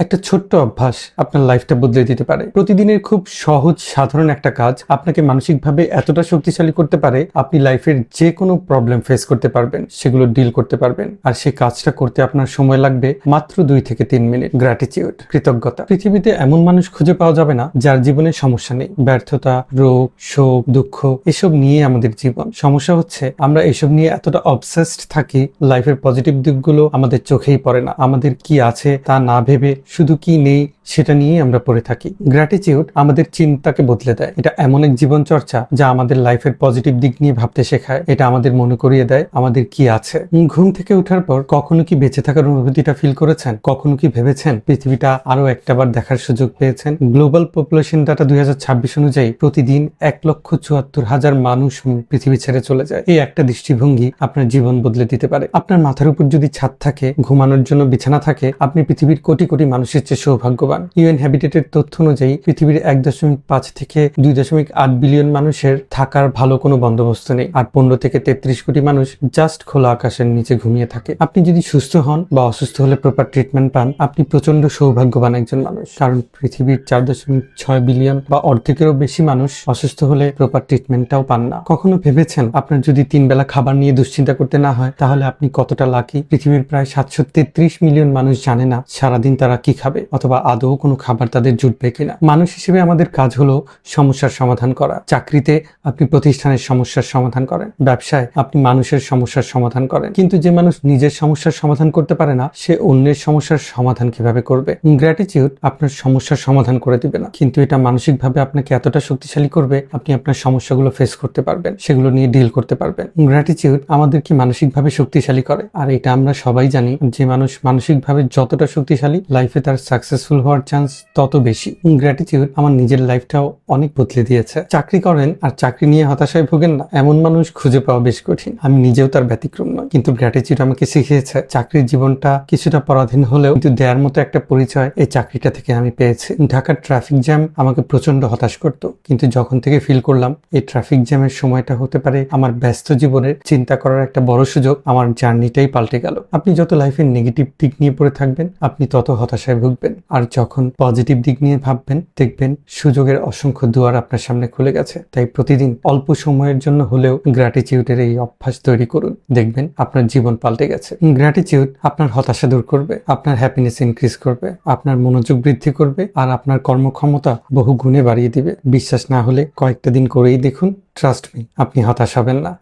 একটা ছোট্ট অভ্যাস আপনার লাইফটা বদলে দিতে পারে। প্রতিদিনের খুব সহজ সাধারণ একটা কাজ আপনাকে মানসিকভাবে এতটা শক্তিশালী করতে পারে, আপনি লাইফের যে কোনো প্রবলেম ফেস করতে পারবেন, সেগুলো ডিল করতে পারবেন। আর সেই কাজটা করতে আপনার সময় লাগবে মাত্র 2 থেকে 3 মিনিট। গ্র্যাটিটিউড, কৃতজ্ঞতা। পৃথিবীতে এমন মানুষ খুঁজে পাওয়া যাবে না যার জীবনে সমস্যা নেই। ব্যর্থতা, রোগ, শোক, দুঃখ এসব নিয়ে আমাদের জীবন। সমস্যা হচ্ছে আমরা এসব নিয়ে এতটা অবসেসড থাকি, লাইফের পজিটিভ দিকগুলো আমাদের চোখেই পড়ে না। আমাদের কি আছে তা না ভেবে শুধু কি নেই সেটা নিয়েই আমরা পড়ে থাকি। গ্র্যাটিটিউড আমাদের চিন্তাকে বদলে দেয়। এটা এমন এক জীবন চর্চা যা আমাদের লাইফের পজিটিভ দিক নিয়ে ভাবতে শেখায়। এটা আমাদের মনে করিয়ে দেয় আমাদের কি আছে। ঘুম থেকে ওঠার পর কখনো কি বেঁচে থাকার অনুভূতিটা ফিল করেছেন? কখনো কি ভেবেছেন পৃথিবীটা আরো একটাবার দেখার সুযোগ পেয়েছেন? গ্লোবাল পপুলেশন ডাটা 2026 অনুযায়ী প্রতিদিন 1,74,000 মানুষ পৃথিবী ছেড়ে চলে যায়। এই একটা দৃষ্টিভঙ্গি আপনার জীবন বদলে দিতে পারে। আপনার মাথার উপর যদি ছাদ থাকে, ঘুমানোর জন্য বিছানা থাকে, আপনি পৃথিবীর কোটি কোটি মানুষের চেয়ে সৌভাগ্যবান। ইউএন হ্যাবিটেটের তথ্য অনুযায়ী পৃথিবীর 1.5 থেকে 2.8 বিলিয়ন মানুষের থাকার ভালো কোনো বন্দোবস্ত নেই। আর 15 থেকে 33 কোটি মানুষ জাস্ট খোলা আকাশের নিচে ঘুমিয়ে থাকে। আপনি যদি সুস্থ হন বা অসুস্থ হলে প্রপার ট্রিটমেন্ট পান, আপনি প্রচন্ড সৌভাগ্যবান একজন মানুষ। কারণ পৃথিবীর 4.6 বিলিয়ন বা অর্ধেকেরও বেশি মানুষ অসুস্থ হলে প্রপার ট্রিটমেন্টটাও পান না। কখনো ভেবেছেন আপনার যদি 3 বেলা খাবার নিয়ে দুশ্চিন্তা করতে না হয়, তাহলে আপনি কতটা লাকি? পৃথিবীর প্রায় 733 মিলিয়ন মানুষ জানে না সারাদিন তারা কি খাবে, অথবা আদৌ কোনো খাবার তাদের জুটবে কিনা। মানুষ হিসেবে আমাদের কাজ হলো সমস্যার সমাধান করা। চাকরিতে আপনি প্রতিষ্ঠানের সমস্যার সমাধান করেন, ব্যবসায় আপনি মানুষের সমস্যার সমাধান করেন। কিন্তু যে মানুষ নিজের সমস্যার সমাধান করতে পারে না, সে অন্যের সমস্যার সমাধান কিভাবে করবে? গ্র্যাটিটিউড আপনার সমস্যার সমাধান করে দিবে না, কিন্তু এটা মানসিকভাবে আপনাকে এতটা শক্তিশালী করবে, আপনি আপনার সমস্যাগুলো ফেস করতে পারবেন, সেগুলো নিয়ে ডিল করতে পারবেন। গ্র্যাটিটিউড আমাদেরকে মানসিকভাবে শক্তিশালী করে। আর এটা আমরা সবাই জানি, যে মানুষ মানসিকভাবে যতটা শক্তিশালী, লাইফে তার সাকসেসফুল হওয়ার চান্স তত বেশি। গ্র্যাটিটিউড আমার নিজের লাইফটাও অনেক বদলে দিয়েছে। চাকরি করেন আর চাকরি নিয়ে হতাশায় ভোগেন না, এমন মানুষ খুঁজে পাওয়া বেশ কঠিন। আমি নিজেও তার ব্যতিক্রম নয়। কিন্তু গ্র্যাটিটিউড আমাকে শিখিয়েছে চাকরির জীবনটা কিছুটা পরাধীন হলেও কিন্তু দেয়ার মতো একটা পরিচয় এই চাকরিটা থেকে আমি পেয়েছি। ঢাকার ট্রাফিক জ্যাম আমাকে প্রচন্ড হতাশ করতো, কিন্তু যখন থেকে ফিল করলাম এই ট্রাফিক জ্যামের সময়টা হতে পারে আমার ব্যস্ত জীবনের চিন্তা করার একটা বড় সুযোগ, আমার জার্নিটাই পাল্টে গেল। আপনি যত লাইফের নেগেটিভ দিক নিয়ে পড়ে থাকবেন, আপনি তত হতাশায় ভুগবেন। আর যখন পজিটিভ দিক নিয়ে ভাববেন, দেখবেন সুযোগের অসংখ্য দুয়ার আপনার সামনে খুলে গেছে। তাই প্রতিদিন অল্প সময়ের জন্য হলেও গ্র্যাটিটিউডের এই অভ্যাস তৈরি করুন, দেখবেন আপনার জীবন পাল্টে গেছে। গ্র্যাটিটিউড আপনার হতাশা দূর করবে, আপনার হ্যাপিনেস ইনক্রিজ করবে, আপনার মনোযোগ বৃদ্ধি করবে, আর আপনার কর্মক্ষমতা বহু গুণে বাড়িয়ে দিবে। বিশ্বাস না হলে কয়েকটা দিন করেই দেখুন, ট্রাস্ট মি, আপনি হতাশ হবেন না।